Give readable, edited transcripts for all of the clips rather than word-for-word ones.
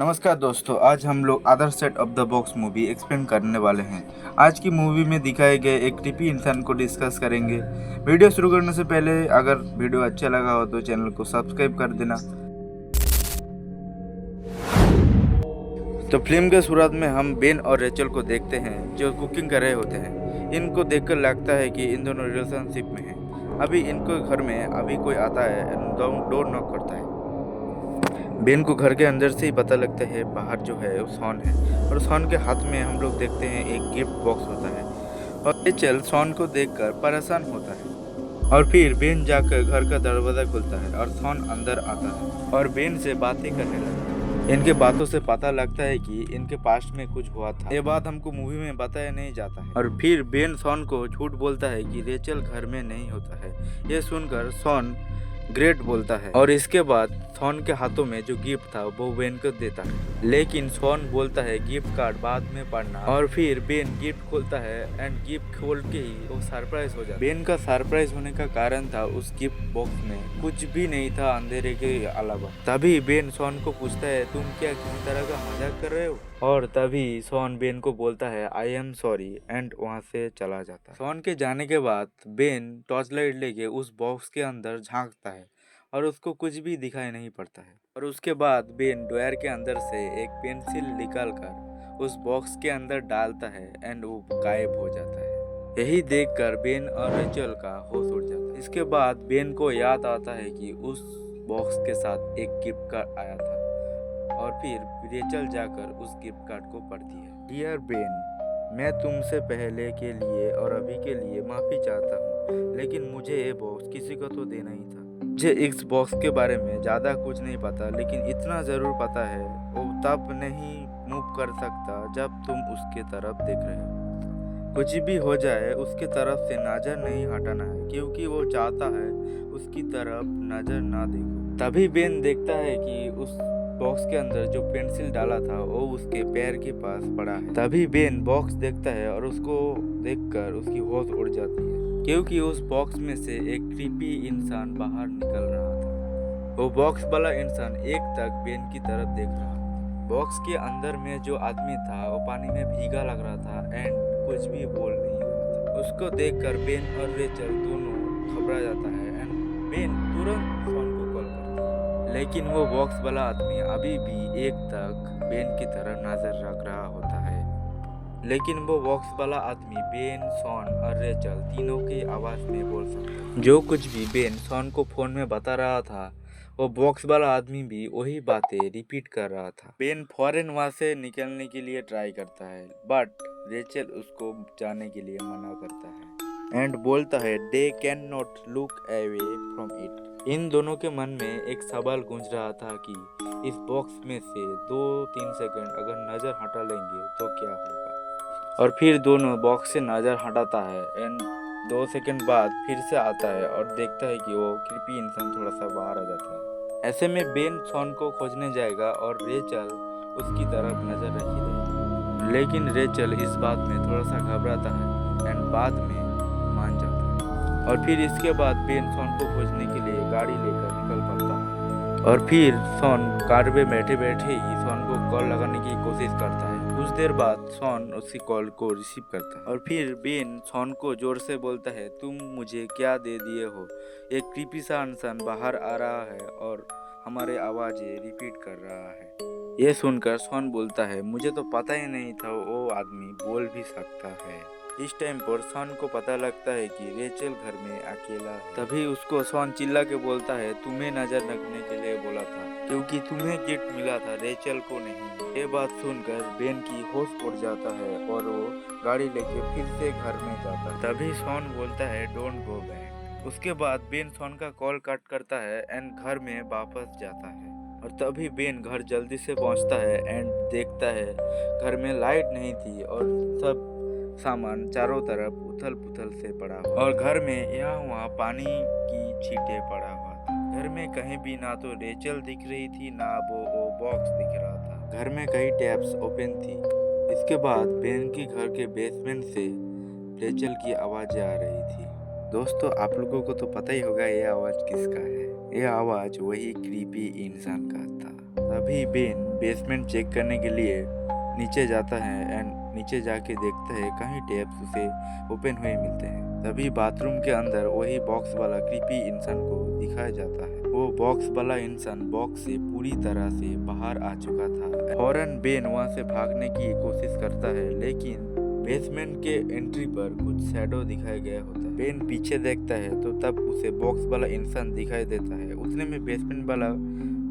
नमस्कार दोस्तों, आज हम लोग other side of the box movie explain करने वाले हैं। आज की मूवी में दिखाए गए एक क्रीपी इंसान को डिस्कस करेंगे। वीडियो शुरू करने से पहले अगर वीडियो अच्छा लगा हो तो चैनल को सब्सक्राइब कर देना। तो फिल्म के शुरुआत में हम बेन और रेचल को देखते हैं जो कुकिंग कर रहे होते हैं। इनको देखकर लगता है कि इन दोनों रिलेशनशिप में हैं। अभी इनको घर में अभी कोई आता है, डोर नॉक करता है। बेन को घर के अंदर से ही पता लगता है बाहर जो है वो शॉन है, और शॉन के हाथ में हम लोग देखते हैं एक गिफ्ट बॉक्स होता है। और रेचल शॉन को देखकर परेशान होता है, और फिर बेन जाकर घर का दरवाजा खुलता है और शॉन अंदर आता है और बेन से बातें करने लगता है। इनके बातों से पता लगता है कि इनके पास्ट में कुछ हुआ था। ये बात हमको मूवी में बताया नहीं जाता है। और फिर बेन शॉन को झूठ बोलता है कि रेचल घर में नहीं होता है। ये सुनकर शॉन ग्रेट बोलता है, और इसके बाद शॉन के हाथों में जो गिफ्ट था वो बेन को देता है। लेकिन शॉन बोलता है गिफ्ट कार्ड बाद में पढ़ना, और फिर बेन गिफ्ट खोलता है एंड गिफ्ट खोल के ही वो सरप्राइज हो जाता है। बेन का सरप्राइज होने का कारण था उस गिफ्ट बॉक्स में कुछ भी नहीं था अंधेरे के अलावा। तभी बेन शॉन को पूछता है तुम क्या किसी तरह का मजाक कर रहे हो, और तभी शॉन बेन को बोलता है आई एम सॉरी एंड वहां से चला जाता है। शॉन के जाने के बाद बेन टॉर्च लाइट लेके उस बॉक्स के अंदर झांकता है और उसको कुछ भी दिखाई नहीं पड़ता है। और उसके बाद बेन ड्रॉयर के अंदर से एक पेंसिल निकाल कर उस बॉक्स के अंदर डालता है एंड वो गायब हो जाता है। यही देखकर बेन और रेचल का होश उड़ जाता है। इसके बाद बेन को याद आता है कि उस बॉक्स के साथ एक गिफ्ट कार्ड आया था, और फिर रेचल जाकर उस गिफ्ट कार्ड को पढ़ती है। डियर बेन, मैं तुमसे पहले के लिए और अभी के लिए माफ़ी चाहता हूँ, लेकिन मुझे ये बॉक्स किसी को तो देना ही था। मुझे इस बॉक्स के बारे में ज़्यादा कुछ नहीं पता, लेकिन इतना ज़रूर पता है वो तब नहीं मूव कर सकता जब तुम उसके तरफ देख रहे हो। कुछ भी हो जाए उसके तरफ से नज़र नहीं हटाना है, क्योंकि वो चाहता है उसकी तरफ नज़र ना देखो। तभी बेन देखता है कि उस बॉक्स के अंदर जो पेंसिल डाला था वो उसके पैर के पास पड़ा है। तभी बेन बॉक्स देखता है और उसको देखकर उसकी होश उड़ जाती है, क्योंकि उस बॉक्स में से एक क्रीपी इंसान बाहर निकल रहा था। वो बॉक्स वाला इंसान एक तक बेन की तरफ देख रहा था। बॉक्स के अंदर में जो आदमी था वो पानी में भीगा लग रहा था एंड कुछ भी बोल नहीं रहा था। उसको देखकर बेन और रेचल दोनों घबरा जाता है एंड बेन तुरंत शॉन को कॉल करता है। लेकिन वो बॉक्स वाला आदमी अभी भी एक तक बेन की तरफ नजर रख रहा होता है। लेकिन वो बॉक्स वाला आदमी बेन, शॉन और रेचल तीनों की आवाज में बोल सकता है। जो कुछ भी बेन शॉन को फोन में बता रहा था वो बॉक्स वाला आदमी भी वही बातें रिपीट कर रहा था। बेन फौरन वहां से निकलने के लिए ट्राई करता है, बट रेचल उसको जाने के लिए मना करता है एंड बोलता है they can not look away from it. इन दोनों के मन में एक सवाल गूंज रहा था कि इस बॉक्स में से 2-3 सेकंड अगर नजर हटा लेंगे तो क्या होगा। और फिर दोनों बॉक्स से नज़र हटाता है एंड 2 सेकंड बाद फिर से आता है और देखता है कि वो कृपी इंसान थोड़ा सा बाहर आ जाता है। ऐसे में बेन शॉन को खोजने जाएगा और रेचल उसकी तरफ नज़र रखी रहेगी। लेकिन रेचल इस बात में थोड़ा सा घबराता है एंड बाद में मान जाता है। और फिर इसके बाद बेन शॉन को खोजने के लिए गाड़ी लेकर निकल पड़ता है। और फिर शॉन कार में बैठे बैठे ही शॉन को कॉल लगाने की कोशिश करता है। कुछ देर बाद शॉन उसकी कॉल को रिसीव करता है, और फिर बेन शॉन को जोर से बोलता है तुम मुझे क्या दे दिए हो। एक क्रीपी सा इंसान बाहर आ रहा है और हमारे आवाज़ें रिपीट कर रहा है। ये सुनकर शॉन बोलता है मुझे तो पता ही नहीं था वो आदमी बोल भी सकता है। इस टाइम पर शॉन को पता लगता है कि रेचल घर में अकेला है। तभी उसको शॉन चिल्ला के बोलता है तुम्हें नजर रखने के लिए बोला था, क्योंकि तुम्हें गिफ्ट मिला था, रेचल को नहीं। ये बात सुनकर बेन की होश उड़ जाता है और वो गाड़ी लेके फिर से घर में जाता है। तभी शॉन बोलता है डोंट गो बैक। उसके बाद बेन शॉन का कॉल कट करता है एंड घर में वापस जाता है। और तभी बेन घर जल्दी से पहुंचता है एंड देखता है घर में लाइट नहीं थी और सब सामान चारों तरफ उथल पुथल से पड़ा हुआ, और घर में यहाँ वहाँ पानी की छींटे पड़ा हुआ था। घर में कहीं भी ना तो रेचल दिख रही थी ना वो बॉक्स दिख रहा था। घर में कई टैप्स ओपन थी। इसके बाद बेन की घर के बेसमेंट से रेचल की आवाज़ें आ रही थी। दोस्तों, आप लोगों को तो पता ही होगा ये आवाज़ किसका है। ये आवाज़ वही क्रीपी इंसान का था। तभी बेन बेसमेंट चेक करने के लिए नीचे जाता है एंड नीचे जाके देखता है कहीं टैप्स उसे ओपन हुए मिलते हैं। तभी बाथरूम के अंदर वही बॉक्स वाला क्रीपी इंसान को दिखाया जाता है। वो बॉक्स वाला इंसान बॉक्स से पूरी तरह से बाहर आ चुका था। फौरन बेन वहां से भागने की कोशिश करता है, लेकिन बेसमेंट के एंट्री पर कुछ शैडो दिखाया गया होता है। बेन पीछे देखता है तो तब उसे बॉक्स वाला इंसान दिखाई देता है। उतने में बेसमेंट वाला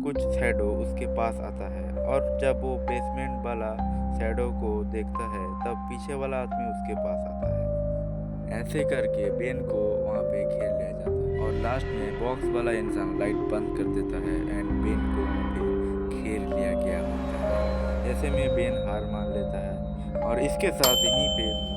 कुछ शैडो उसके पास आता है और जब वो बेसमेंट वाला शैडो को देखता है तब पीछे वाला आदमी उसके पास आता है। ऐसे करके बेन को वहाँ पे घेर लिया जाता है और लास्ट में बॉक्स वाला इंसान लाइट बंद कर देता है एंड बेन को वहाँ पे घेर लिया गया होता है। ऐसे में बेन हार मान लेता है और इसके साथ यहीं पे